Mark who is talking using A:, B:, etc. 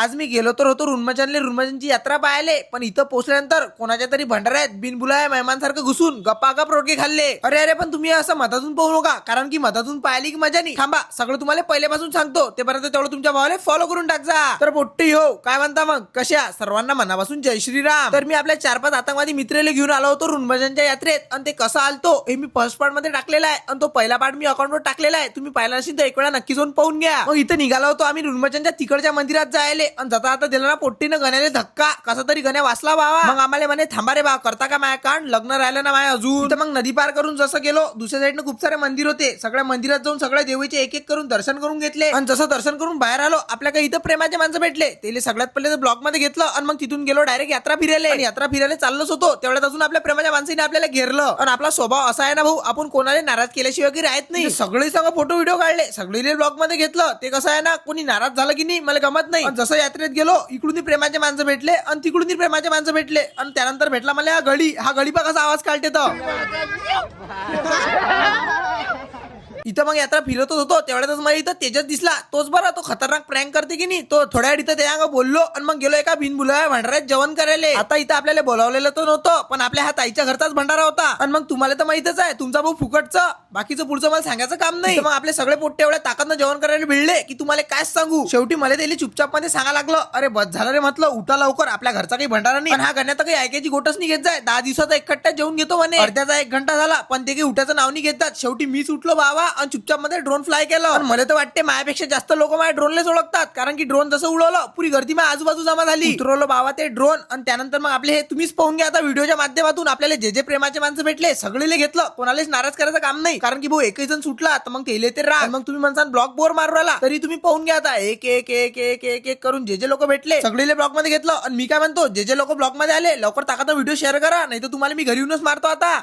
A: आज मी गेलो तर होतो रुन्माचानची यात्रा पाहायले, पण इथं पोहोचल्यानंतर कोणाच्या तरी भंडाऱ्यात बिनबुलाया मेहमानसारखं घुसून गप्पा रोडके खाल्ले. अरे अरे पण तुम्ही असं मधातून पाहू नका, कारण की मधातून पाहिली की मजा नाही. थांबा, सगळं तुम्हाला पहिल्यापासून सांगतो, तेपर्यंत तेवढं तुमच्या भावाला फॉलो करून टाकजा. तर पोट्टी हो, काय म्हणता मग, कशा सर्वांना मनापासून जय श्रीराम. तर मी आपल्या 4-5 आतंकवादी मित्राला घेऊन आलो होतो रुन्माचानच्या यात्रेत, आणि ते कसं आलतो हे मी फर्स्ट पार्ट मध्ये टाकलेला आहे, आणि तो पहिला पार्ट मी अकाउंटवर टाकलेला आहे. तुम्ही पाहिला असेल तर एक वेळा नक्की जाऊन पाहून घ्या. मग इथं निघालो होतो आम्ही रुन्माचानच्या तिकडच्या मंदिरात जायले, आणि जाता आता दिला ना पोट्टीनं गण्याले धक्का. कसा तरी गण्या वाचला बाबा. मग आम्हाला म्हणे थांबा रे बा, करता का माया कांड, लग्न राहिलं ना माया अजून. तर मग नदी पार करून जसं गेलो, दुसऱ्या साईडनं खूप सारे मंदिर होते. सगळ्या मंदिरात जाऊन सगळ्या देवीचे एक एक करून दर्शन करून घेतले, आणि जसं दर्शन करून बाहेर आलो, आपल्या काही इथं प्रेमाचे माणसं भेटले. ते सगळ्यात पहिले ब्लॉक मध्ये घेतलं, आणि मग तिथून गेलो डायरेक्ट यात्रा फिरायला. आणि यात्रा फिरायला चाललोच होतो, तेवढ्यात अजून आपल्या प्रेमाच्या माणसाने आपल्याला घेरलं. आणि आपला स्वभाव असा आहे ना भाऊ, आपण कोणाला नाराज केल्याशिवाय की राहत नाही. सगळे सगळं फोटो व्हिडिओ काढले, सगळे ब्लॉग मध्ये घेतलं. ते कसं आहे ना, कोणी नाराज झालं की नाही मला गमत नाही. जसं यात्रेत गेलो, इकडून प्रेमाचे माणसं भेटले, आणि तिकडून प्रेमाचे माणसं भेटले, आणि त्यानंतर भेटला मला हा गडी बा कसा आवाज काढते तर. इथं मग यात्रा फिरतच होतो, तेवढ्यातच मला इथं तेजस दिसला. तोच बरा, तो खतरनाक प्रँक करते की नाही. तो थोड्या वेळ इथं त्या बोललो, आणि मग गेलो एका बिनबुलाया भंडाऱ्यात जेवण करायला. आता इथं आपल्याला बोलावलेलं तर नव्हतं, पण आपल्या हा ताईच्या घरचाच भंडारा होता. आणि मग तुम्हाला तर माहितच आहे, तुमचा भाऊ फुकटचं, बाकीचं पुढचं मला सांगायचं काम नाही. मग आपले सगळे पोट्टे एवढ्या ताकदनं जेवण करायला भिडले की तुम्हाला काय सांगू. शेवटी मला त्याला चुपचाप मध्ये सांगा लागलं, अरे बस झालं रे, म्हटलं उठा लवकर, आपल्या घरचा काही भंडारा नाही. पण हा गण्यात काही ऐकायची गोटच नाही घेत जाय. 10 दिवसाचा एकट्टा जेवून घेतो म्हणे. अर्ध्याचा 1 घंटा झाला, पण ते काही उठायचं नाव नाही घेतात. शेवटी मीच उठलो बाबा, आणि चुपचाप मध्ये ड्रोन फ्लाय केलं. आणि मला तर वाटते माझ्यापेक्षा जास्त लोक माझ्या ड्रोनलेच ओळखतात, कारण की ड्रोन जसं उडवलं पुरी गर्दी माझ्या आजूबाजू जमा झाली. उतरवलं बाबा ते ड्रोन, आणि त्यानंतर मग आपले हे तुम्हीच पाहून घ्या आता व्हिडिओच्या माध्यमातून. आपल्याला जे जे प्रेमाचे माणसं भेटले सगळेले घेतलं, कोणालाच नाराज करायचं काम नाही, कारण की भाऊ एकही जण सुटला तर मग ते ते राहा. मग तुम्ही म्हणसान ब्लॉक बोर मारू राहिला, तरी तुम्ही पाहून घ्या आता एक एक एक एक एक एक करून जे जे लोक भेटले सगळेले ब्लॉक मध्ये घेतलं. आणि मी काय म्हणतो, जे जे लोक ब्लॉक मध्ये आले लवकर ताकद व्हिडिओ शेअर करा, नाही तर तुम्हाला मी घरी येऊनच मारतो आता.